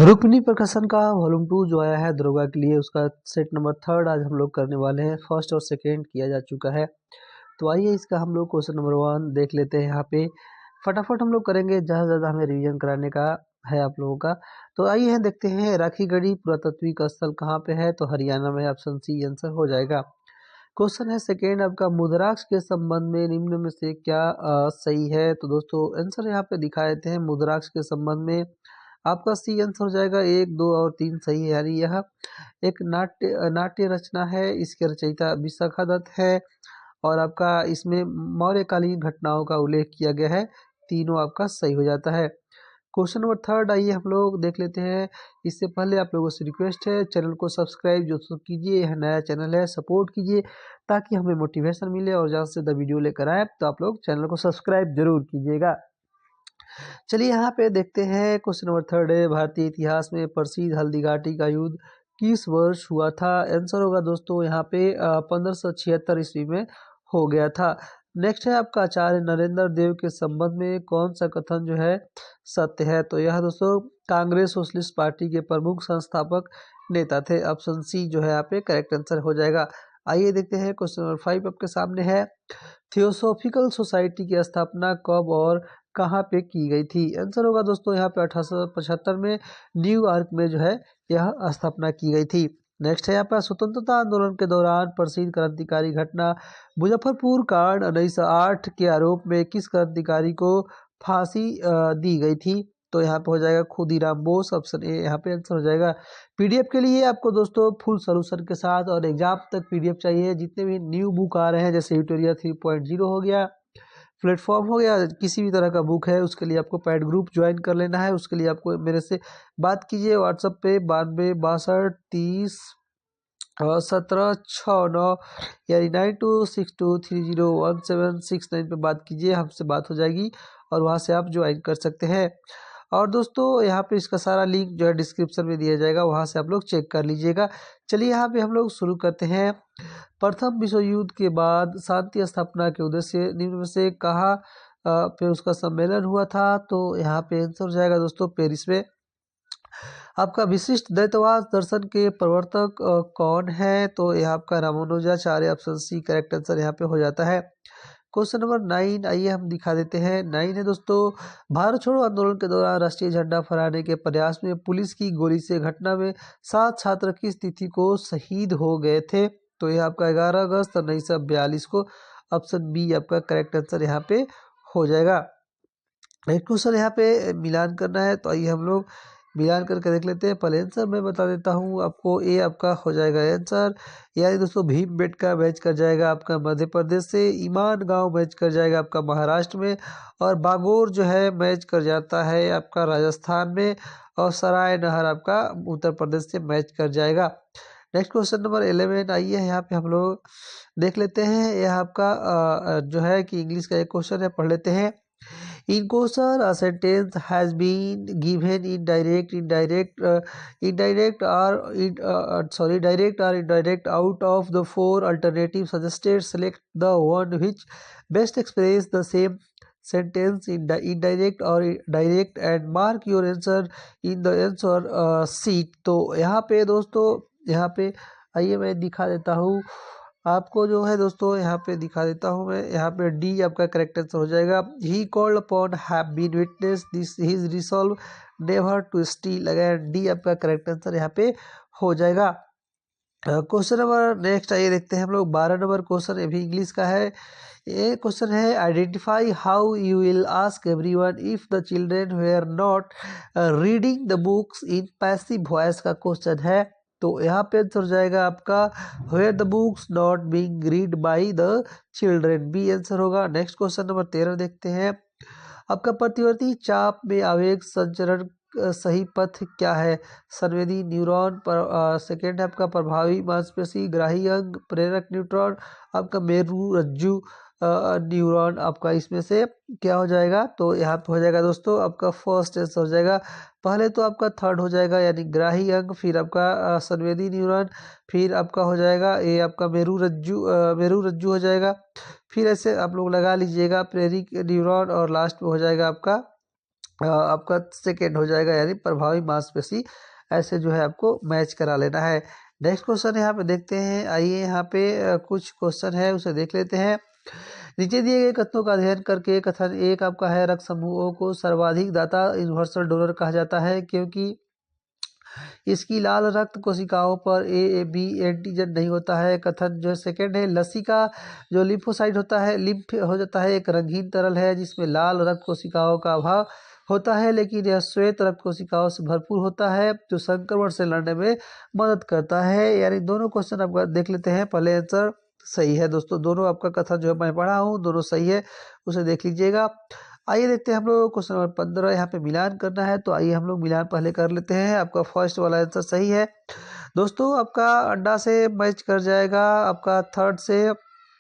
रुक्मिणी प्रकाशन का वॉल्यूम 2 जो आया है दरोगा के लिए, उसका सेट नंबर 3 आज हम लोग करने वाले हैं। फर्स्ट और सेकेंड किया जा चुका है। तो आइए इसका हम लोग क्वेश्चन नंबर 1 देख लेते हैं। यहाँ पे फटाफट हम लोग करेंगे, ज़्यादा से ज़्यादा हमें रिवीजन कराने का है आप लोगों का। तो आइए देखते हैं, राखीगढ़ी पुरातात्विक स्थल कहाँ पे है? तो हरियाणा में। ऑप्शन सी आंसर हो जाएगा। क्वेश्चन है सेकेंड आपका, मुद्राक्ष के संबंध में निम्न में से क्या सही है? तो दोस्तों आंसर यहाँ पे दिखा देते हैं। मुद्राक्ष के संबंध में आपका सी आंसर हो जाएगा। 1, 2 और 3 सही है। यानी यह एक नाट्य रचना है। इसके रचयिता विशाखा दत्त है और आपका इसमें मौर्यकालीन घटनाओं का उल्लेख किया गया है। तीनों आपका सही हो जाता है। क्वेश्चन नंबर 3 आइए हम लोग देख लेते हैं। इससे पहले आप लोगों से रिक्वेस्ट है, चैनल को सब्सक्राइब जो कीजिए। यह नया चैनल है, सपोर्ट कीजिए ताकि हमें मोटिवेशन मिले और ज़्यादा से ज़्यादा वीडियो लेकर आए। तो आप लोग चैनल को सब्सक्राइब जरूर कीजिएगा। चलिए यहाँ पे देखते हैं। क्वेश्चन नंबर 3 है, भारतीय इतिहास में प्रसिद्ध हल्दी घाटी का युद्ध किस वर्ष हुआ था? आंसर होगा दोस्तों यहाँ पे 1576 ईस्वी में हो गया था। नेक्स्ट है आपका, आचार्य नरेंद्र देव के संबंध में कौन सा कथन जो है सत्य है? तो यह दोस्तों कांग्रेस सोशलिस्ट पार्टी के प्रमुख संस्थापक नेता थे। ऑप्शन सी जो है यहाँ पे करेक्ट आंसर हो जाएगा। आइए देखते हैं। क्वेश्चन नंबर 5 आपके सामने है, थियोसॉफिकल सोसाइटी की स्थापना कब और कहाँ पे की गई थी? आंसर होगा दोस्तों यहाँ पे 1875 में न्यूयॉर्क में जो है यह स्थापना की गई थी। नेक्स्ट है यहाँ पर, स्वतंत्रता आंदोलन के दौरान प्रसिद्ध क्रांतिकारी घटना मुजफ्फरपुर कांड 1908 के आरोप में किस क्रांतिकारी को फांसी दी गई थी? तो यहाँ पे हो जाएगा खुदीराम बोस। ऑप्शन ए यहाँ पे आंसर हो जाएगा। पीडीएफ के लिए आपको दोस्तों फुल सोल्यूशन के साथ और एग्जाम तक पीडीएफ चाहिए। जितने भी न्यू बुक आ रहे हैं, जैसे ट्यूटोरियल 3.0 हो गया, प्लेटफॉर्म हो गया, किसी भी तरह का बुक है, उसके लिए आपको पैड ग्रुप ज्वाइन कर लेना है। उसके लिए आपको मेरे से बात कीजिए व्हाट्सएप पे 92 62 30 17 69 यानी 9262301769 पे बात कीजिए। हमसे बात हो जाएगी और वहाँ से आप ज्वाइन कर सकते हैं। और दोस्तों यहाँ पे इसका सारा लिंक जो है डिस्क्रिप्शन में दिया जाएगा, वहाँ से आप लोग चेक कर लीजिएगा। चलिए यहाँ पे हम लोग शुरू करते हैं। प्रथम विश्व युद्ध के बाद शांति स्थापना के उद्देश्य निम्न में से कहाँ पे उसका सम्मेलन हुआ था? तो यहाँ पे आंसर हो जाएगा दोस्तों पेरिस में। आपका विशिष्ट द्वैतवाद दर्शन के प्रवर्तक कौन है? तो यह आपका Ramanujacharya. Option C correct answer यहाँ पे हो जाता है। क्वेश्चन नंबर 9 आइए हम दिखा देते हैं। 9 है दोस्तों, भारत छोड़ो आंदोलन के दौरान राष्ट्रीय झंडा फहराने के प्रयास में पुलिस की गोली से घटना में 7 छात्र किस तिथि को शहीद हो गए थे? तो यह आपका 11 अगस्त 1942 को। ऑप्शन बी आपका करेक्ट आंसर यहाँ पे हो जाएगा। एक क्वेश्चन यहाँ पे मिलान करना है, तो आइए हम लोग मिलान करके देख लेते हैं। पहले आंसर मैं बता देता हूँ आपको। ए आपका हो जाएगा आंसर। यानी दोस्तों भीमबेटका मैच कर जाएगा आपका मध्य प्रदेश से, ईमान गांव मैच कर जाएगा आपका महाराष्ट्र में, और बागोर जो है मैच कर जाता है आपका राजस्थान में, और सराय नहर आपका उत्तर प्रदेश से मैच कर जाएगा। नेक्स्ट क्वेश्चन नंबर 11 आइए यहाँ पे हम लोग देख लेते हैं। यह आपका जो है कि इंग्लिश का एक क्वेश्चन है, पढ़ लेते हैं। In question, a sentence has been given in direct, indirect, indirect or direct or indirect. Out of the 4 alternatives suggested, select the one which best expresses the same sentence in the indirect or direct and mark your answer in the answer sheet। तो यहाँ पे दोस्तों, यहाँ पे आइए मैं दिखा देता हूँ आपको जो है दोस्तों। यहाँ पे दिखा देता हूँ मैं। यहाँ पे डी आपका करेक्ट आंसर हो जाएगा। He called upon have been witness this his resolve never to steal again. D आपका करेक्ट आंसर यहाँ पे हो जाएगा। क्वेश्चन नंबर नेक्स्ट आइए देखते हैं हम लोग। 12 नंबर क्वेश्चन, ये भी इंग्लिश का है। ये क्वेश्चन है, identify how you will ask everyone if the children were not reading the books in passive voice का क्वेश्चन है। तो यहाँ पे आंसर हो जाएगा आपका were the books not being read by the children. B answer होगा। नेक्स्ट क्वेश्चन नंबर 13 देखते हैं। आपका प्रतिवर्ती चाप में आवेग संचरण सही पथ क्या है? संवेदी न्यूरॉन पर, सेकेंड है आपका प्रभावी मांसपेशी ग्राही अंग प्रेरक न्यूट्रॉन, आपका मेरु रज्जु न्यूरॉन। आपका इसमें से क्या हो जाएगा? तो यहाँ पे हो जाएगा दोस्तों आपका फर्स्ट आंसर हो जाएगा। पहले तो आपका थर्ड हो जाएगा यानी ग्राही अंग, फिर आपका संवेदी न्यूरॉन, फिर आपका हो जाएगा ये आपका मेरु रज्जु हो जाएगा। फिर ऐसे आप लोग लगा लीजिएगा प्रेरिक न्यूरॉन, और लास्ट में हो जाएगा आपका आपका सेकेंड हो जाएगा, यानी प्रभावी मांसपेशी। ऐसे जो है आपको मैच करा लेना है। नेक्स्ट क्वेश्चन यहाँ पे देखते हैं। आइए यहाँ पे कुछ क्वेश्चन है उसे देख लेते हैं। नीचे दिए गए कथनों का अध्ययन करके कथन एक आपका है, रक्त समूहों को सर्वाधिक दाता यूनिवर्सल डोनर कहा जाता है क्योंकि इसकी लाल रक्त कोशिकाओं पर ए बी एंटीजन नहीं होता है। कथन जो सेकंड है, लसी का जो लिम्फोसाइट होता है, लिम्फ हो जाता है, एक रंगीन तरल है जिसमें लाल रक्त कोशिकाओं का अभाव होता है, लेकिन यह श्वेत रक्त कोशिकाओं से भरपूर होता है जो संक्रमण से लड़ने में मदद करता है। यानी दोनों क्वेश्चन आप देख लेते हैं। पहले आंसर सही है दोस्तों, दोनों आपका कथन जो मैं पढ़ा हूँ दोनों सही है, उसे देख लीजिएगा। आइए देखते हैं हम लोग क्वेश्चन नंबर 15। यहाँ पे मिलान करना है, तो आइए हम लोग मिलान पहले कर लेते हैं। आपका फर्स्ट वाला आंसर सही है दोस्तों। आपका अंडा से मैच कर जाएगा आपका थर्ड से,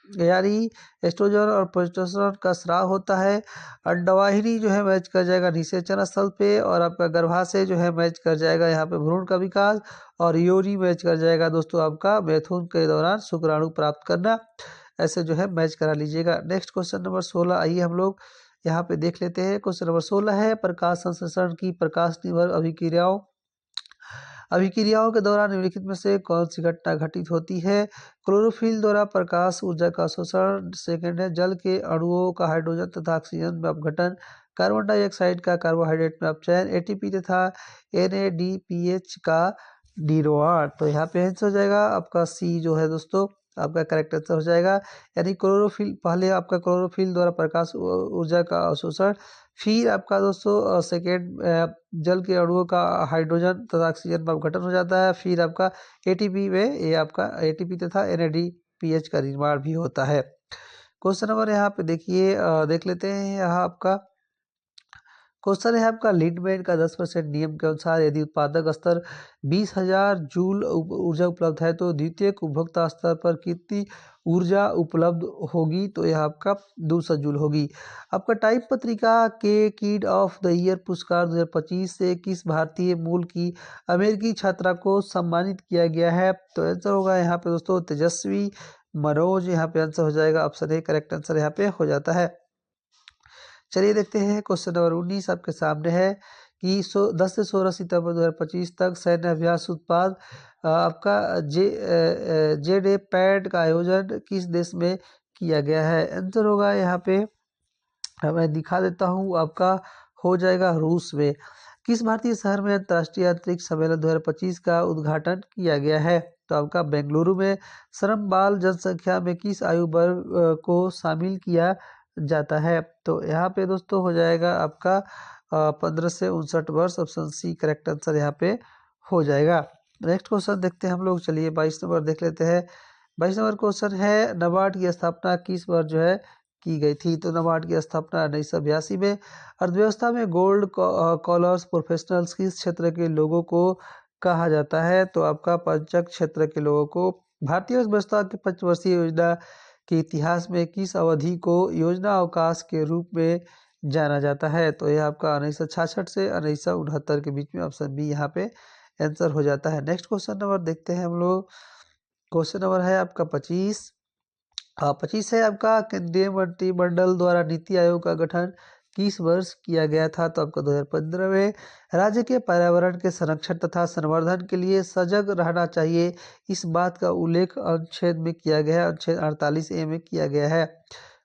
यानी एस्ट्रोजन और प्रोजेस्टेरोन का स्राव होता है। अंडवाहिनी जो है मैच कर जाएगा निषेचन स्थल पे, और आपका गर्भाशय जो है मैच कर जाएगा यहाँ पे भ्रूण का विकास, और योनि मैच कर जाएगा दोस्तों आपका मैथुन के दौरान शुक्राणु प्राप्त करना। ऐसे जो है मैच करा लीजिएगा। नेक्स्ट क्वेश्चन नंबर 16 आइए हम लोग यहाँ पे देख लेते हैं। क्वेश्चन नंबर 16 है, प्रकाश संश्लेषण की प्रकाश निर्भर अभिक्रियाओं के दौरान निम्नलिखित में से कौन सी घटना घटित होती है। क्लोरोफिल द्वारा प्रकाश ऊर्जा का शोषण। सेकंड है, जल के अणुओं का हाइड्रोजन तथा ऑक्सीजन में अपघटन। कार्बन डाइऑक्साइड का कार्बोहाइड्रेट में अपचयन। एटीपी तथा NADPH का निर्वाण। तो यहाँ पे आंसर हो जाएगा आपका सी जो है दोस्तों, आपका करेक्ट आंसर हो जाएगा। यानी क्लोरोफिल, पहले आपका क्लोरोफिल द्वारा प्रकाश ऊर्जा का अवशोषण, फिर आपका दोस्तों सेकेंड जल के अणुओं का हाइड्रोजन तथा ऑक्सीजन में अपघटन हो जाता है, फिर आपका एटीपी में ये आपका एटीपी तथा NADPH का निर्माण भी होता है। क्वेश्चन नंबर यहाँ पे देखिए, देख लेते हैं। यहाँ आपका क्वेश्चन है आपका, लिंडमैन का 10% नियम के अनुसार यदि उत्पादक स्तर 20,000 जूल ऊर्जा उपलब्ध है तो द्वितीयक उपभोक्ता स्तर पर कितनी ऊर्जा उपलब्ध होगी। तो यह आपका 200 जूल होगी। आपका टाइम पत्रिका के किड ऑफ द ईयर पुरस्कार 2025 से किस भारतीय मूल की अमेरिकी छात्रा को सम्मानित किया गया है। तो आंसर होगा यहाँ पे दोस्तों तेजस्वी मनोज। यहाँ पे आंसर हो जाएगा ऑप्शन ए, करेक्ट आंसर यहाँ पे हो जाता है। चलिए देखते हैं क्वेश्चन नंबर 19 आपके सामने है कि 10 से 16 सितंबर 2025 तक सैन्य अभ्यास उत्पाद आपका JDA पैड का आयोजन किस देश में किया गया है। आंसर होगा यहाँ पे, मैं दिखा देता हूँ, आपका हो जाएगा रूस में। किस भारतीय शहर में अंतर्राष्ट्रीय अंतरिक्ष सम्मेलन 2025 का उद्घाटन किया गया है। तो आपका बेंगलुरु में। श्रम बाल जनसंख्या में किस आयु वर्ग को शामिल किया जाता है। तो यहाँ पे दोस्तों हो जाएगा आपका 15 से 59 वर्ष। ऑप्शन सी करेक्ट आंसर यहाँ पे हो जाएगा। नेक्स्ट क्वेश्चन देखते हैं हम लोग। चलिए 22 नंबर देख लेते हैं। 22 नंबर क्वेश्चन है, नाबार्ड की स्थापना किस वर्ष जो है की गई थी। तो नाबार्ड की स्थापना 1982 में। अर्थव्यवस्था में गोल्ड कॉलर्स प्रोफेशनल्स किस क्षेत्र के लोगों को कहा जाता है। तो आपका पंचक क्षेत्र के लोगों को। भारतीय अर्थव्यवस्था की पंचवर्षीय योजना के इतिहास में किस अवधि को योजना अवकाश के रूप में जाना जाता है। तो यह आपका 1966 से 1969 के बीच में। ऑप्शन बी यहाँ पे आंसर हो जाता है। नेक्स्ट क्वेश्चन नंबर देखते हैं हम लोग। क्वेश्चन नंबर है आपका 25। 25 है आपका, केंद्रीय मंत्रिमंडल द्वारा नीति आयोग का गठन किस वर्ष किया गया था। तो आपका 2015 में। राज्य के पर्यावरण के संरक्षण तथा संवर्धन के लिए सजग रहना चाहिए, इस बात का उल्लेख अनुच्छेद में किया गया है। अनुच्छेद 48A में किया गया है।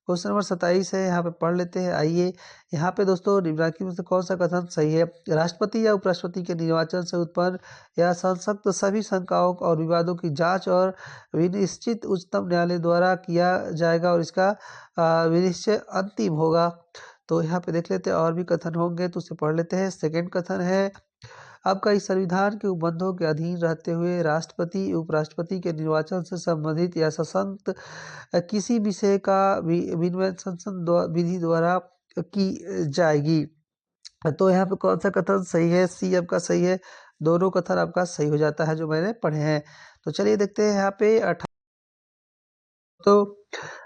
क्वेश्चन नंबर 27 है, यहाँ पे पढ़ लेते हैं। आइए यहाँ पे दोस्तों निम्नलिखित में से कौन सा कथन सही है। राष्ट्रपति या उपराष्ट्रपति के निर्वाचन से उत्पन्न या संसक्त सभी शंकाओं और विवादों की जांच और विनिश्चित उच्चतम न्यायालय द्वारा किया जाएगा, और इसका विनिश्चय अंतिम होगा। तो यहाँ पे देख लेते हैं और भी कथन होंगे, तो उसे पढ़ लेते हैं। सेकंड कथन है आपका, इस संविधान के उपबंधों के अधीन रहते हुए राष्ट्रपति उपराष्ट्रपति के निर्वाचन से संबंधित या सशक्त किसी विषय का विनिमय संसद विधि द्वारा की जाएगी। तो यहाँ पे कौन सा कथन सही है। सी आपका सही है। दोनों कथन आपका सही हो जाता है जो मैंने पढ़े हैं। तो चलिए देखते हैं यहाँ पे तो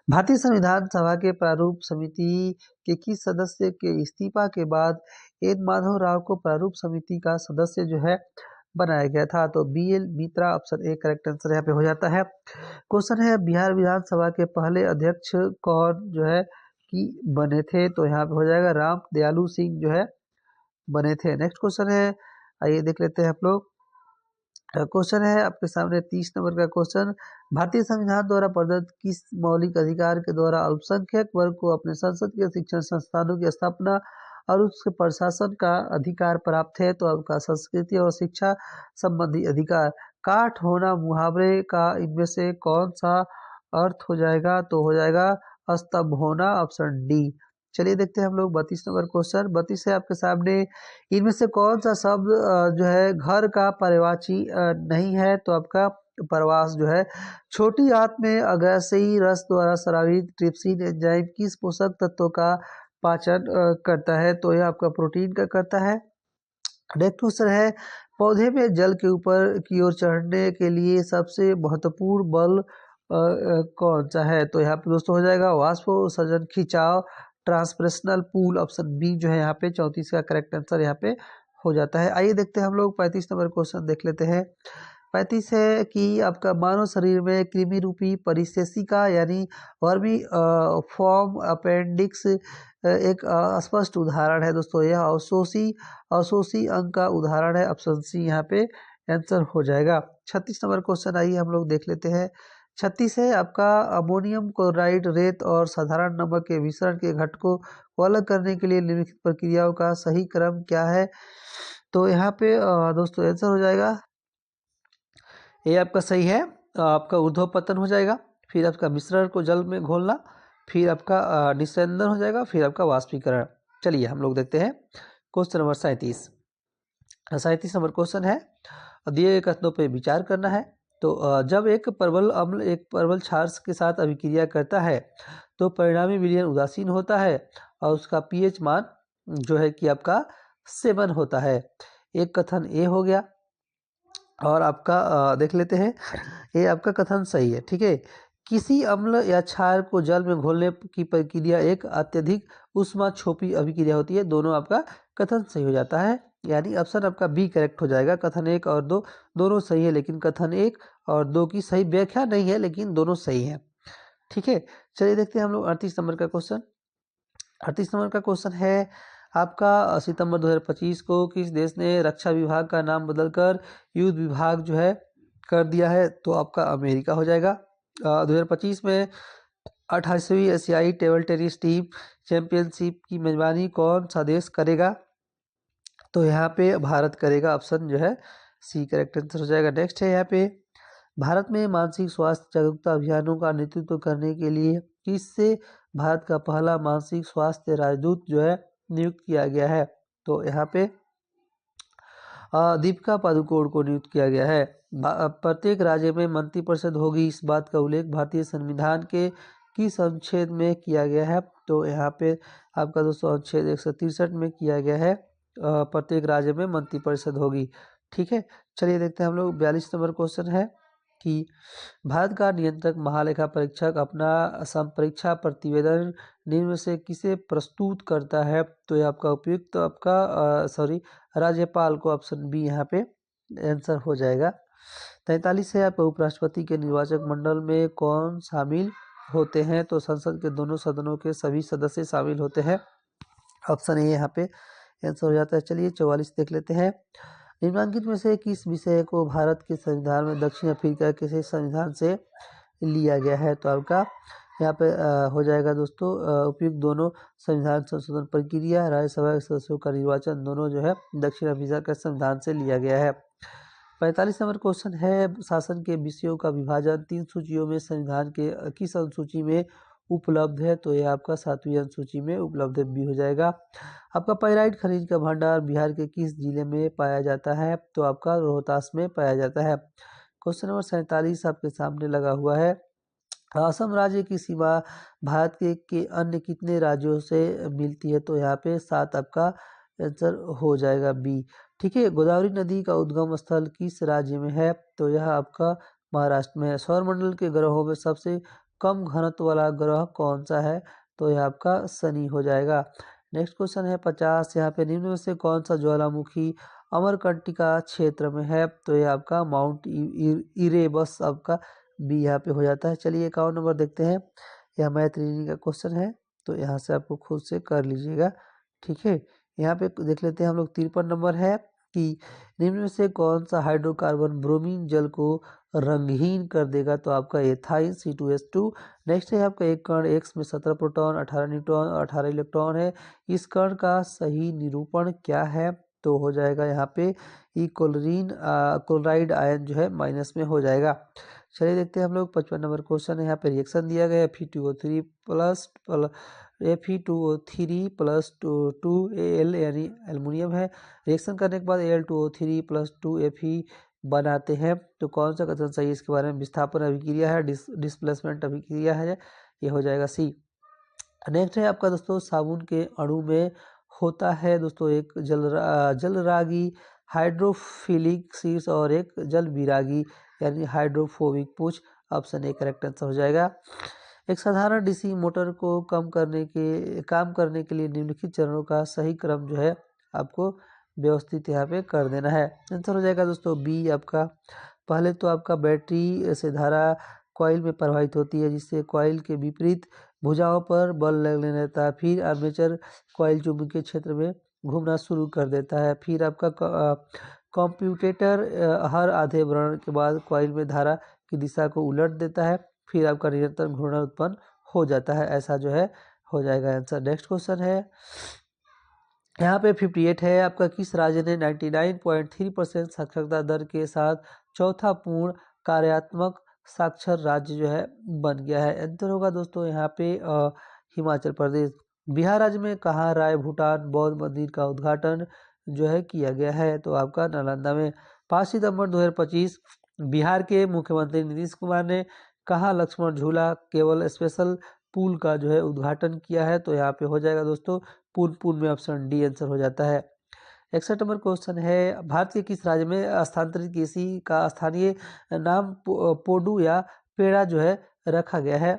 भारतीय संविधान सभा के प्रारूप समिति के किस सदस्य के इस्तीफा के बाद एन माधव राव को प्रारूप समिति का सदस्य जो है बनाया गया था। तो BL Mitra. Option A correct answer यहाँ पे हो जाता है। क्वेश्चन है, बिहार विधानसभा के पहले अध्यक्ष कौन जो है कि बने थे। तो यहाँ पे हो जाएगा राम दयालु सिंह जो है बने थे। नेक्स्ट क्वेश्चन है, आइए देख लेते हैं आप लोग। क्वेश्चन है आपके सामने 30 नंबर का क्वेश्चन। भारतीय संविधान द्वारा प्रदत्त किस मौलिक अधिकार के द्वारा अल्पसंख्यक वर्ग को अपने संसद के शिक्षण संस्थानों की स्थापना और उसके प्रशासन का अधिकार प्राप्त है? तो आपका संस्कृति और शिक्षा संबंधी अधिकार। काठ होना मुहावरे का इनमें से कौन सा अर्थ हो जाएगा? तो हो जाएगा स्तंभ होना, ऑप्शन डी। चलिए देखते हैं हम लोग 32 नंबर क्वेश्चन। 32 है आपके सामने, इनमें से कौन सा शब्द जो है घर का पर्यायवाची नहीं है? तो आपका प्रवास जो है। छोटी आंत में अग्राशयी रस द्वारा स्रावित ट्रिप्सिन एंजाइम किस पोषक तत्व का पाचन करता है? तो यह आपका प्रोटीन का करता है। नेक्स्ट क्वेश्चन है, पौधे में जल के ऊपर की ओर चढ़ने के लिए सबसे महत्वपूर्ण बल कौन सा है? तो यहाँ पे दोस्तों हो जाएगा वाष्पोत्सर्जन, खिंचाव, ट्रांसप्रेशनल पुल, ऑप्शन बी जो है यहाँ पे 34 का करेक्ट आंसर यहाँ पे हो जाता है। आइए देखते हैं हम लोग 35 नंबर क्वेश्चन देख लेते हैं। 35 है कि आपका मानव शरीर में कृमि रूपी परिस्थितिका यानी वर्मी फॉर्म अपेंडिक्स एक स्पष्ट उदाहरण है दोस्तों। यह अवशोषी अंग का उदाहरण है, ऑप्शन सी यहाँ पे आंसर हो जाएगा। 36 नंबर क्वेश्चन आइए हम लोग देख लेते हैं। 36 है आपका अमोनियम क्लोराइड रेत और साधारण नमक के मिश्रण के घटकों को अलग करने के लिए निम्नलिखित प्रक्रियाओं का सही क्रम क्या है? तो यहाँ पे दोस्तों आंसर हो जाएगा, ये आपका सही है, आपका ऊर्ध्वपतन हो जाएगा, फिर आपका मिश्रण को जल में घोलना, फिर आपका निस्यंदन हो जाएगा, फिर आपका वाष्पीकरण। चलिए हम लोग देखते हैं क्वेश्चन नंबर 37। 37 नंबर क्वेश्चन है, दिए गए कथनों पर विचार करना है। तो जब एक प्रबल अम्ल एक प्रबल क्षार के साथ अभिक्रिया करता है तो परिणामी विलयन उदासीन होता है और उसका पीएच मान जो है कि आपका 7 होता है। एक कथन ए हो गया, और आपका देख लेते हैं, ये आपका कथन सही है। ठीक है, किसी अम्ल या क्षार को जल में घोलने की प्रक्रिया एक अत्यधिक उष्मा छोपी अभिक्रिया होती है। दोनों आपका कथन सही हो जाता है, यानी ऑप्शन आपका बी करेक्ट हो जाएगा। कथन 1 और 2 दोनों सही है, लेकिन कथन 1 और 2 की सही व्याख्या नहीं है, लेकिन दोनों सही है। ठीक है, चलिए देखते हैं हम लोग 38 नंबर का क्वेश्चन। 38 नंबर का क्वेश्चन है आपका, सितंबर 2025 को किस देश ने रक्षा विभाग का नाम बदलकर युद्ध विभाग जो है कर दिया है? तो आपका अमेरिका हो जाएगा। 2025 में 28वीं एशियाई टेबल टेनिस टीम चैंपियनशिप की मेजबानी कौन सा देश करेगा? तो यहाँ पे भारत करेगा, ऑप्शन जो है सी करेक्ट आंसर हो जाएगा। नेक्स्ट है यहाँ पे, भारत में मानसिक स्वास्थ्य जागरूकता अभियानों का नेतृत्व करने के लिए किससे भारत का पहला मानसिक स्वास्थ्य राजदूत जो है नियुक्त किया गया है? तो यहाँ पे दीपिका पादुकोण को नियुक्त किया गया है। प्रत्येक राज्य में मंत्रिपरिषद होगी, इस बात का उल्लेख भारतीय संविधान के किस अनुच्छेद में किया गया है? तो यहाँ पे आपका दोस्तों अनुच्छेद 163 में किया गया है, प्रत्येक राज्य में मंत्रिपरिषद होगी। ठीक है, चलिए देखते हैं हम लोग 42 नंबर क्वेश्चन है कि भारत का नियंत्रक महालेखा परीक्षक अपना संपरीक्षा प्रतिवेदन निम्न में से किसे प्रस्तुत करता है? तो ये आपका उपयुक्त आपका राज्यपाल को, ऑप्शन बी यहाँ पे आंसर हो जाएगा। 43 है आपका, उपराष्ट्रपति के निर्वाचक मंडल में कौन शामिल होते हैं? तो संसद के दोनों सदनों के सभी सदस्य शामिल होते हैं, ऑप्शन ए यहाँ पे आंसर हो जाता है। चलिए 44 देख लेते हैं। निम्नलिखित में से किस विषय को भारत के संविधान में दक्षिण अफ्रीका के संविधान से लिया गया है? तो आपका यहाँ पे हो जाएगा दोस्तों उपयुक्त दोनों संविधान संशोधन प्रक्रिया, राज्यसभा के सदस्यों का निर्वाचन, दोनों जो है दक्षिण अफ्रीका के संविधान से लिया गया है। 45 नंबर क्वेश्चन है, शासन के विषयों का विभाजन 3 सूचियों में संविधान के किस अनुसूची में उपलब्ध है? तो यह आपका 7वीं अनुसूची में उपलब्ध है, बी हो जाएगा। आपका पाइराइट खनिज का भंडार बिहार के किस जिले में पाया जाता है? तो आपका रोहतास में पाया जाता है। क्वेश्चन नंबर 47 आपके सामने लगा हुआ है, असम राज्य की सीमा भारत के अन्य कितने राज्यों से मिलती है? तो यहाँ पे 7 आपका आंसर हो जाएगा, बी। ठीक है, गोदावरी नदी का उद्गम स्थल किस राज्य में है? तो यह आपका महाराष्ट्र में है। सौरमंडल के ग्रहों में सबसे कम घनत्व वाला ग्रह कौन सा है? तो यह आपका शनि हो जाएगा। नेक्स्ट क्वेश्चन है 50, यहाँ पे निम्न में से कौन सा ज्वालामुखी अमरकंटका क्षेत्र में है? तो यह आपका माउंट इरेबस आपका बी यहाँ पे हो जाता है। चलिए 51 नंबर देखते हैं, यह मैथ रीजनिंग का क्वेश्चन है, तो यहाँ से आपको खुद से कर लीजिएगा। ठीक है, यहाँ पे देख लेते हैं हम लोग 53 नंबर है कि निम्न में से कौन सा हाइड्रोकार्बन ब्रोमीन जल को रंगहीन कर देगा, तो आपका एथाइन C2H2। नेक्स्ट है आपका एक कण X में 17 प्रोटॉन 18 न्यूट्रॉन और 18 इलेक्ट्रॉन है, इस कण का सही निरूपण क्या है, तो हो जाएगा यहाँ पे ई क्लोराइड आयन जो है माइनस में हो जाएगा। चलिए देखते हैं हम लोग 55 नंबर क्वेश्चन है। यहाँ पे रिएक्शन दिया गया है Fe2O3 plus Fe2O3 plus 2Al यानी एल्युमिनियम है। रिएक्शन करने के बाद Al2O3 प्लस 2Fe बनाते हैं, तो कौन सा कथन सही है इसके बारे में। विस्थापन अभिक्रिया है, डिस्प्लेसमेंट अभिक्रिया है, ये हो जाएगा सी। नेक्स्ट है आपका दोस्तों साबुन के अणु में होता है दोस्तों एक जलरागी हाइड्रोफिलिक शीर्ष और एक जल विरागी यानी हाइड्रोफोबिक पूछ। ऑप्शन ए करेक्ट आंसर हो जाएगा। एक साधारण डीसी मोटर को काम करने के लिए निम्नलिखित चरणों का सही क्रम जो है आपको व्यवस्थित यहाँ पे कर देना है। आंसर हो जाएगा दोस्तों बी आपका। पहले तो आपका बैटरी से धारा कॉइल में प्रवाहित होती है, जिससे कॉइल के विपरीत भुजाओं पर बल लगने लगता है। फिर आर्मेचर कॉइल चुंबकीय क्षेत्र में घूमना शुरू कर देता है। फिर आपका कॉम्प्यूटेटर हर आधे वर्ण के बाद कॉइल में धारा की दिशा को उलट देता है। फिर आपका निरंतर घूर्णन उत्पन्न हो जाता है। ऐसा जो है हो जाएगा आंसर। नेक्स्ट क्वेश्चन है यहाँ पे 58 है आपका। किस राज्य ने 99.3% साक्षरता दर के साथ चौथा पूर्ण कार्यात्मक साक्षर राज्य जो है बन गया है। आंसर होगा दोस्तों यहाँ पे हिमाचल प्रदेश। बिहार राज्य में कहाँ राय भूटान बौद्ध मंदिर का उद्घाटन जो है किया गया है, तो आपका नालंदा में। 5 सितंबर 2025 बिहार के मुख्यमंत्री नीतीश कुमार ने कहाँ लक्ष्मण झूला केवल स्पेशल पुल का जो है उद्घाटन किया है, तो यहाँ पे हो जाएगा दोस्तों पुल में ऑप्शन डी आंसर हो जाता है। 61 नंबर क्वेश्चन है भारत के किस राज्य में स्थानांतरित कृषि का स्थानीय नाम पोडू या पेड़ा जो है रखा गया है।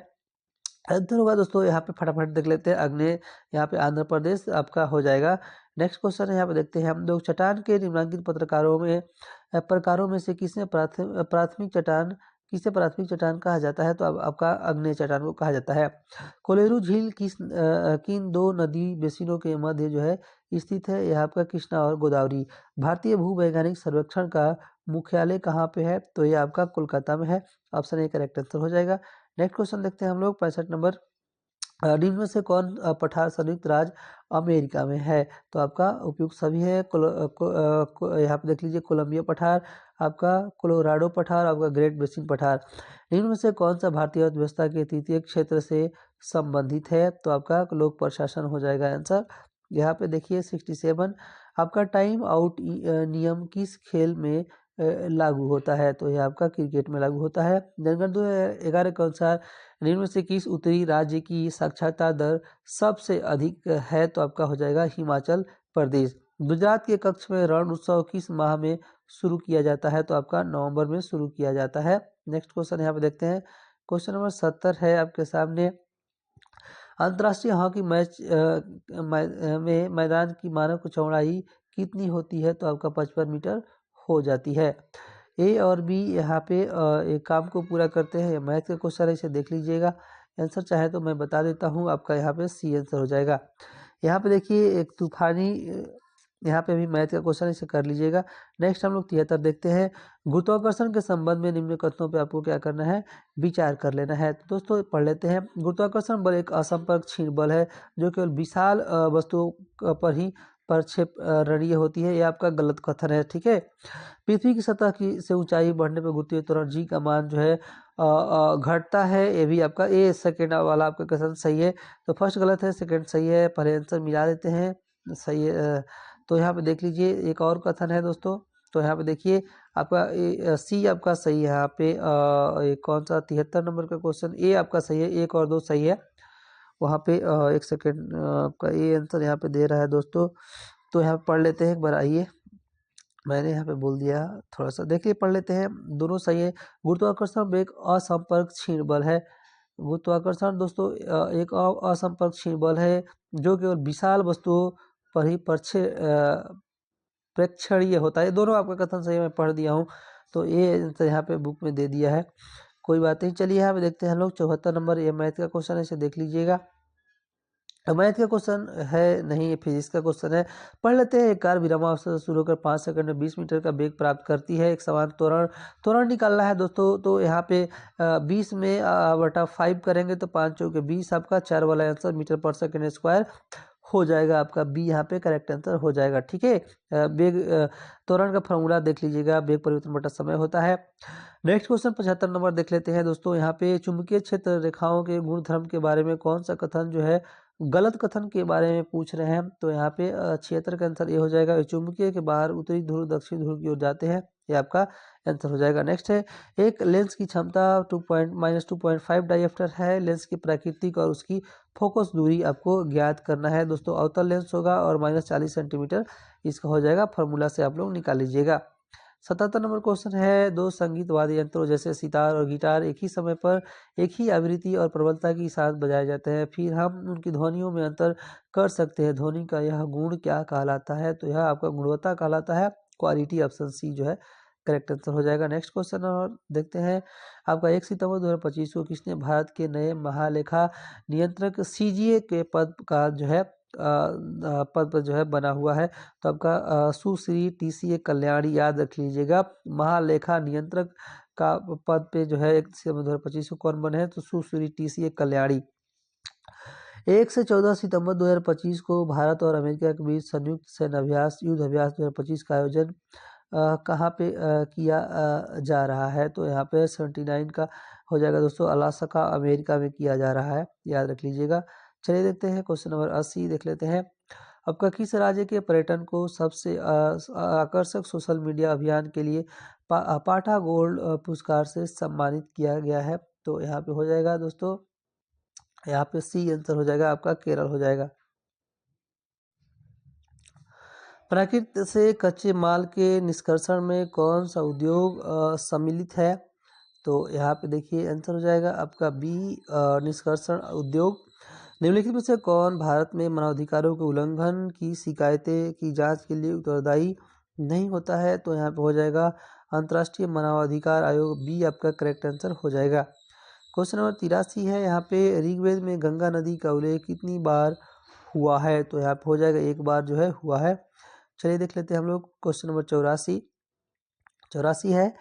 आंसर होगा दोस्तों यहाँ पे फटाफट देख लेते हैं अग्नि, यहाँ पे आंध्र प्रदेश आपका हो जाएगा। नेक्स्ट क्वेश्चन है यहाँ पे देखते हैं हम लोग। चट्टान के निम्नलिखित प्रकारों में से किसे प्राथमिक चट्टान कहा जाता है, तो अब आपका अग्नेय चट्टान को कहा जाता है। कोलेरू झील किन दो नदी बेसिनों के मध्य जो है स्थित है, यह आपका कृष्णा और गोदावरी। भारतीय भूवैज्ञानिक सर्वेक्षण का मुख्यालय कहाँ पे है, तो ये आपका कोलकाता में है। ऑप्शन ए करेक्ट आंसर हो जाएगा। नेक्स्ट क्वेश्चन देखते हैं हम लोग 65 नंबर। निम्न में से कौन पठार संयुक्त राज्य अमेरिका में है, तो आपका उपयुक्त सभी है। यहाँ पे देख लीजिए कोलंबिया पठार, आपका कोलोराडो पठार, आपका ग्रेट बेसिन पठार। निम्न में से कौन सा भारतीय अर्थव्यवस्था के तृतीय क्षेत्र से संबंधित है, तो आपका लोक प्रशासन हो जाएगा आंसर। यहाँ पे देखिए 67 आपका टाइम आउट नियम किस खेल में लागू होता है, तो यह आपका क्रिकेट में लागू होता है। जनगणना 2011 के अनुसार निम्न में से किस उत्तरी राज्य की साक्षरता दर सबसे अधिक है, तो आपका हो जाएगा हिमाचल प्रदेश। गुजरात के कच्छ में रण उत्सव किस माह में शुरू किया जाता है, तो आपका नवंबर में शुरू किया जाता है। नेक्स्ट क्वेश्चन यहाँ पे देखते हैं। क्वेश्चन नंबर 70 है आपके सामने। अंतर्राष्ट्रीय हॉकी मैच में मैदान की मानव चौड़ाई कितनी होती है, तो आपका 55 मीटर हो जाती है। ए और बी यहाँ पे एक काम को पूरा करते हैं। मैथ का क्वेश्चन है, इसे देख लीजिएगा। आंसर चाहे तो मैं बता देता हूँ, आपका यहाँ पे सी आंसर हो जाएगा। यहाँ पे देखिए एक तूफानी यहाँ पे भी मैथ का क्वेश्चन, इसे कर लीजिएगा। नेक्स्ट हम लोग 73 देखते हैं। गुरुत्वाकर्षण के संबंध में निम्न कथनों पे आपको क्या करना है, विचार कर लेना है। तो दोस्तों पढ़ लेते हैं। गुरुत्वाकर्षण बल एक असंपर्क क्षीण बल है जो केवल विशाल वस्तुओं पर ही प्रक्षेपणीय होती है। यह आपका गलत कथन है, ठीक है। पृथ्वी की सतह की से ऊंचाई बढ़ने पर गुरुत्वीय त्वरण जी का मान जो है घटता है। ये भी आपका ए सेकेंड वाला आपका कथन सही है। तो फर्स्ट गलत है, सेकेंड सही है। पहले आंसर मिला देते हैं, सही है। तो यहाँ पे देख लीजिए एक और कथन है दोस्तों। तो यहाँ पे देखिए आपका सी आपका सही है। यहाँ पे कौन सा 73 नंबर का क्वेश्चन, ए आपका सही है, 1 और 2 सही है। वहाँ पे एक सेकेंड आपका ए आंसर यहाँ पे दे रहा है दोस्तों। तो यहाँ पे पढ़ लेते हैं एक बार, आइए। मैंने यहाँ पे बोल दिया, थोड़ा सा देखिए पढ़ लेते हैं। दोनों सही है। गुरुत्वाकर्षण एक असंपर्क क्षीण बल है। गुरुत्वाकर्षण दोस्तों एक असंपर्क क्षीण बल है जो केवल विशाल वस्तुओं पर ही प्रेक्षणीय होता है। दोनों आपका कथन सही है, मैं पढ़ दिया हूँ। तो ये यहाँ पे बुक में दे दिया है, कोई बात नहीं। चलिए यहाँ पे देखते हैं हम लोग 74 नंबर, ये मैथ का क्वेश्चन है, इसे देख लीजिएगा। मैथ का क्वेश्चन है नहीं, फिजिक्स का क्वेश्चन है। पढ़ लेते हैं। एक कार विरामावस्था से शुरू होकर 5 सेकंड में 20 मीटर का वेग प्राप्त करती है। एक समान त्वरण त्वरण निकालना है दोस्तों। तो यहाँ पे 20 में बटा 5 करेंगे तो 5 चौके 20 आपका 4 वाला आंसर मीटर पर सेकंड स्क्वायर हो जाएगा आपका। बी यहाँ पे करेक्ट आंसर हो जाएगा। ठीक है, वेग त्वरण का फॉर्मूला देख लीजिएगा, वेग परिवर्तन बटा समय होता है। नेक्स्ट क्वेश्चन 75 नंबर देख लेते हैं दोस्तों। यहाँ पे चुंबकीय क्षेत्र रेखाओं के गुणधर्म के बारे में कौन सा कथन जो है गलत कथन के बारे में पूछ रहे हैं। तो यहाँ पे 76 का आंसर ये हो जाएगा। चुंबकीय के बाहर उत्तरी ध्रुव दक्षिण ध्रुव की ओर जाते हैं, ये आपका आंसर हो जाएगा। नेक्स्ट है, एक लेंस की क्षमता -2.5 डायप्टर है। लेंस की प्राकृतिक और उसकी फोकस दूरी आपको ज्ञात करना है दोस्तों। अवतल लेंस होगा और -40 सेंटीमीटर इसका हो जाएगा। फार्मूला से आप लोग निकाल लीजिएगा। 77 नंबर क्वेश्चन है, दो संगीत वाद्य यंत्रों जैसे सितार और गिटार एक ही समय पर एक ही आवृत्ति और प्रबलता के साथ बजाए जाते हैं, फिर हम उनकी ध्वनियों में अंतर कर सकते हैं। ध्वनि का यह गुण क्या कहलाता है? तो यह आपका गुणवत्ता कहलाता है, क्वालिटी। ऑप्शन सी जो है करेक्ट आंसर हो जाएगा। नेक्स्ट क्वेश्चन और देखते हैं। आपका 1 सितंबर 2025 को किसने भारत के नए महालेखा नियंत्रक सीजीए के पद का जो है पद पर जो है बना हुआ है? तो आपका सुश्री टीसीए कल्याणी याद रख लीजिएगा। महालेखा नियंत्रक का पद पे जो है 1 सितंबर 2025 को कौन बने हैं? तो सुश्री टीसीए कल्याणी। 1 से 14 सितंबर 2025 को भारत और अमेरिका के बीच संयुक्त सैन्य अभ्यास युद्ध अभ्यास 2025 का आयोजन कहाँ पे किया जा रहा है? तो यहाँ पे 79 का हो जाएगा दोस्तों। अलास्का अमेरिका में किया जा रहा है, याद रख लीजिएगा। चलिए देखते हैं क्वेश्चन नंबर 80 देख लेते हैं। आपका किस राज्य के पर्यटन को सबसे आकर्षक सोशल मीडिया अभियान के लिए पाटा गोल्ड पुरस्कार से सम्मानित किया गया है? तो यहाँ पे हो जाएगा दोस्तों, यहाँ पे सी आंसर हो जाएगा आपका, केरल हो जाएगा। प्राकृतिक से कच्चे माल के निष्कर्षण में कौन सा उद्योग सम्मिलित है? तो यहाँ पे देखिए आंसर हो जाएगा आपका बी, निष्कर्षण उद्योग। निम्नलिखित में से कौन भारत में मानवाधिकारों के उल्लंघन की शिकायतें की जांच के लिए उत्तरदायी नहीं होता है? तो यहाँ पे हो जाएगा अंतर्राष्ट्रीय मानवाधिकार आयोग। बी आपका करेक्ट आंसर हो जाएगा। क्वेश्चन नंबर 83 है। यहाँ पे ऋग्वेद में गंगा नदी का उल्लेख कितनी बार हुआ है? तो यहाँ पे हो जाएगा एक बार जो है हुआ है। चलिए देख लेते हैं हम लोग क्वेश्चन नंबर 84 है।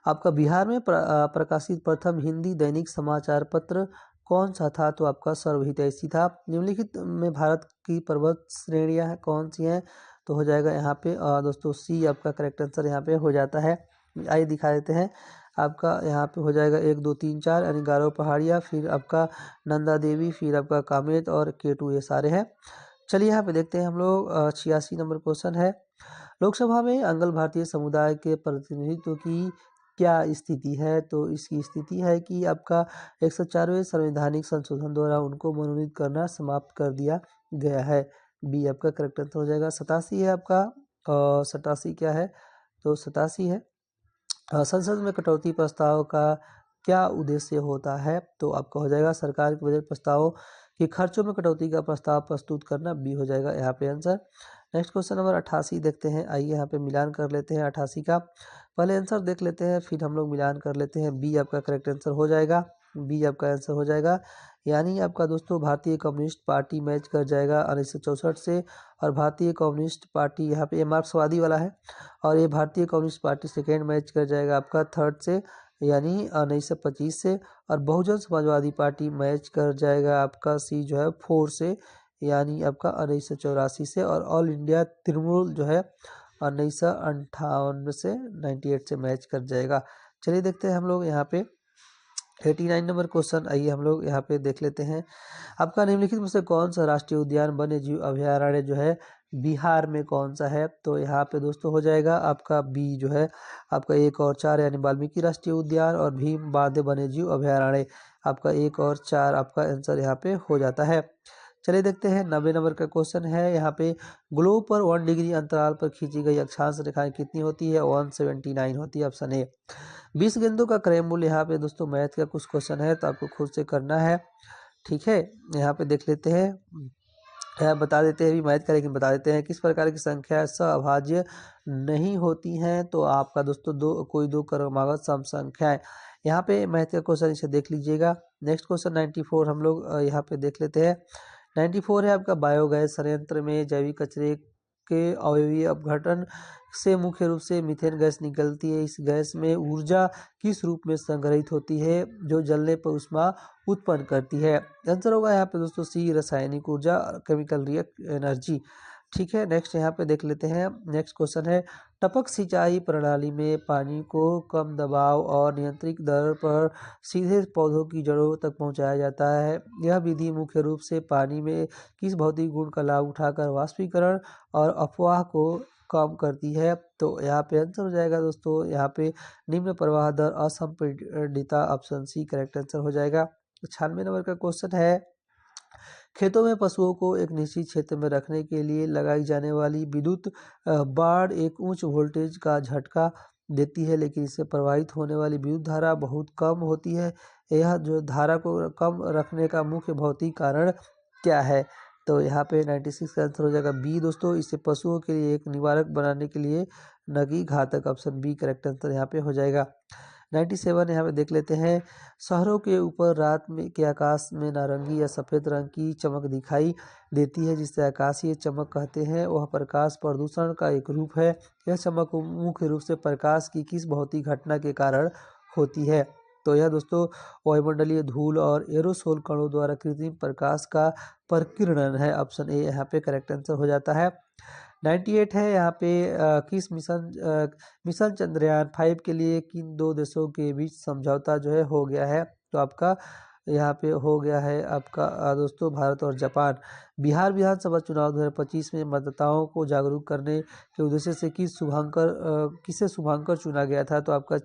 आपका बिहार में प्रकाशित प्रथम हिंदी दैनिक समाचार पत्र कौन सा था? तो आपका सर्वहितैषी था। निम्नलिखित में भारत की पर्वत श्रेणियां कौन सी हैं? तो हो जाएगा यहाँ पे दोस्तों सी आपका करेक्ट आंसर यहाँ पे हो जाता है। आइए दिखा देते हैं। आपका यहाँ पे हो जाएगा 1 2 3 4 यानी गारो पहाड़िया, फिर आपका नंदा देवी, फिर आपका कामेत और केटू, ये सारे हैं। चलिए यहाँ पे देखते हैं हम लोग। 86 नंबर क्वेश्चन है। लोकसभा में अंगल भारतीय समुदाय के प्रतिनिधित्व की क्या स्थिति है? तो इसकी स्थिति है कि आपका 104वें संवैधानिक संशोधन द्वारा उनको मनोनीत करना समाप्त कर दिया गया है। बी आपका करेक्ट आंसर हो जाएगा। 87 है आपका। 87 क्या है? तो 87 है, संसद में कटौती प्रस्ताव का क्या उद्देश्य होता है? तो आपका हो जाएगा सरकार के बजट प्रस्तावों के खर्चों में कटौती का प्रस्ताव प्रस्तुत करना। बी हो जाएगा यहाँ पे आंसर। नेक्स्ट क्वेश्चन नंबर 88 देखते हैं। आइए यहाँ पे मिलान कर लेते हैं 88 का। पहले आंसर देख लेते हैं, फिर हम लोग मिलान कर लेते हैं। बी आपका करेक्ट आंसर हो जाएगा। बी आपका आंसर हो जाएगा। यानी आपका दोस्तों भारतीय कम्युनिस्ट पार्टी मैच कर जाएगा 1964 से, और भारतीय कम्युनिस्ट पार्टी यहाँ पे ये मार्क्सवादी वाला है, और ये भारतीय कम्युनिस्ट पार्टी सेकेंड मैच कर जाएगा आपका थर्ड से यानी 1925 से, और बहुजन समाजवादी पार्टी मैच कर जाएगा आपका सी जो है 4 से यानी आपका 1984 से, और ऑल इंडिया तृणमूल जो है 1958 से 98 से मैच कर जाएगा। चलिए देखते हैं हम लोग यहाँ पे 89 नंबर क्वेश्चन। आइए हम लोग यहाँ पे देख लेते हैं। आपका निम्नलिखित में से कौन सा राष्ट्रीय उद्यान वन्य जीव अभयारण्य जो है बिहार में कौन सा है? तो यहाँ पे दोस्तों हो जाएगा आपका बी जो है आपका 1 और 4 यानी वाल्मीकि राष्ट्रीय उद्यान और भीम बांध वन्य जीव अभयारण्य। आपका 1 और 4 आपका आंसर यहाँ पे हो जाता है। चलिए देखते हैं 90 नंबर का क्वेश्चन है। यहाँ पे ग्लोब पर 1 डिग्री अंतराल पर खींची गई अक्षांश रेखाएं कितनी होती है? 179 होती है, ऑप्शन ए। 20 गेंदों का क्रय मूल्य, यहाँ पे दोस्तों मैथ का कुछ क्वेश्चन है तो आपको खुद से करना है, ठीक है। यहाँ पे देख लेते हैं, बता देते हैं भी मैथ का, लेकिन बता देते हैं किस प्रकार की संख्या सअभाज्य नहीं होती हैं? तो आपका दोस्तों कोई दो क्रमागत सम संख्याएं। यहाँ पे मैथ का क्वेश्चन इसे देख लीजिएगा। नेक्स्ट क्वेश्चन 94 हम लोग यहाँ पे देख लेते हैं। 94 है आपका बायोगैस संयंत्र में जैविक कचरे के अवयवीय अपघटन से मुख्य रूप से मीथेन गैस निकलती है। इस गैस में ऊर्जा किस रूप में संग्रहित होती है जो जलने पर ऊष्मा उत्पन्न करती है? आंसर होगा यहाँ पे दोस्तों सी, रासायनिक ऊर्जा, केमिकल रिएक्ट एनर्जी। ठीक है, नेक्स्ट यहाँ पे देख लेते हैं। नेक्स्ट क्वेश्चन है, टपक सिंचाई प्रणाली में पानी को कम दबाव और नियंत्रित दर पर सीधे पौधों की जड़ों तक पहुंचाया जाता है। यह विधि मुख्य रूप से पानी में किस भौतिक गुण का लाभ उठाकर वाष्पीकरण और अपवाह को कम करती है? तो यहाँ पे आंसर हो जाएगा दोस्तों, यहाँ पे निम्न प्रवाह दर असंपीड़िता, ऑप्शन सी करेक्ट आंसर हो जाएगा। 96 नंबर का क्वेश्चन है, खेतों में पशुओं को एक निश्चित क्षेत्र में रखने के लिए लगाई जाने वाली विद्युत बाड़ एक उच्च वोल्टेज का झटका देती है, लेकिन इससे प्रवाहित होने वाली विद्युत धारा बहुत कम होती है। यह जो धारा को कम रखने का मुख्य भौतिक कारण क्या है? तो यहाँ पे 96 का आंसर हो जाएगा बी दोस्तों, इसे पशुओं के लिए एक निवारक बनाने के लिए न कि घातक, ऑप्शन बी करेक्ट आंसर यहाँ पे हो जाएगा। 97 यहाँ पे देख लेते हैं, शहरों के ऊपर रात में के आकाश में नारंगी या सफ़ेद रंग की चमक दिखाई देती है जिसे आकाशीय चमक कहते हैं। वह प्रकाश प्रदूषण का एक रूप है। यह चमक मुख्य रूप से प्रकाश की किस भौतिक घटना के कारण होती है? तो यह दोस्तों वायुमंडलीय धूल और एरोसोल कणों द्वारा कृत्रिम प्रकाश का प्रकीर्णन है, ऑप्शन ए यहाँ पे करेक्ट आंसर हो जाता है। 98 है यहाँ पे, किस मिशन चंद्रयान 5 के लिए किन दो देशों के बीच समझौता जो है हो गया है? तो आपका यहाँ पे हो गया है आपका दोस्तों भारत और जापान। बिहार विधानसभा चुनाव 2025 में मतदाताओं को जागरूक करने के उद्देश्य से किसे शुभांकर चुना गया था? तो आपका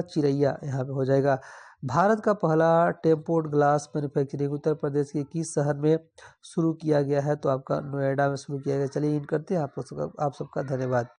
चिरैया यहाँ पे हो जाएगा। भारत का पहला tempered glass manufacturing Uttar Pradesh के किस शहर में शुरू किया गया है? तो आपका नोएडा में शुरू किया गया। चलिए इन करते हैं, आप सबका धन्यवाद।